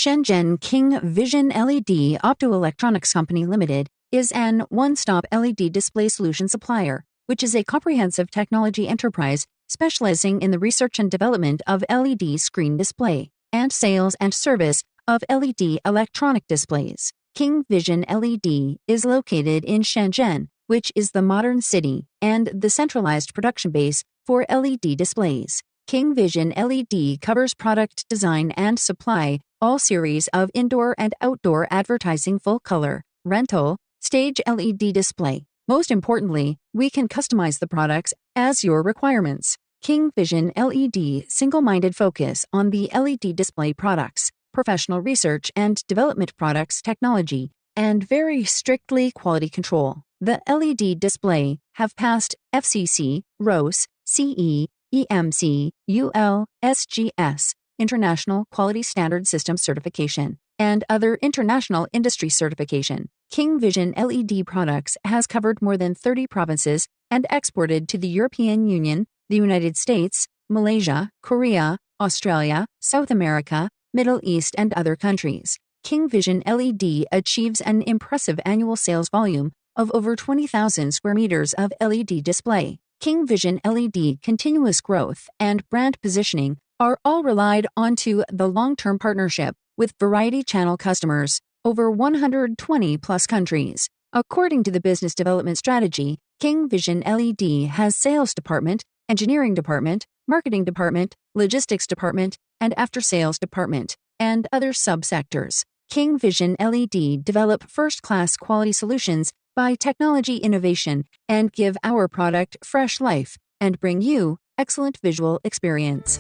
Shenzhen King Vision LED Optoelectronics Company Limited is an one-stop LED display solution supplier, which is a comprehensive technology enterprise specializing in the research and development of LED screen display and sales and service of LED electronic displays. King Vision LED is located in Shenzhen, which is the modern city and the centralized production base for LED displays. King Vision LED covers product design and supply, all series of indoor and outdoor advertising full color, rental, stage LED display. Most importantly, we can customize the products as your requirements. King Vision LED single-minded focus on the LED display products, professional research and development products technology, and very strictly quality control. The LED display have passed FCC, RoHS, CE, EMC, UL, SGS, International Quality Standard System Certification, and other international industry certification. King Vision LED products has covered more than 30 provinces and exported to the European Union, the United States, Malaysia, Korea, Australia, South America, Middle East, and other countries. King Vision LED achieves an impressive annual sales volume of over 20,000 square meters of LED display. King Vision LED continuous growth and brand positioning are all relied onto the long-term partnership with variety channel customers over 120 plus countries. According to the business development strategy, King Vision LED has sales department, engineering department, marketing department, logistics department, and after-sales department, and other subsectors. King Vision LED develop first-class quality solutions by technology innovation and give our product fresh life and bring you excellent visual experience.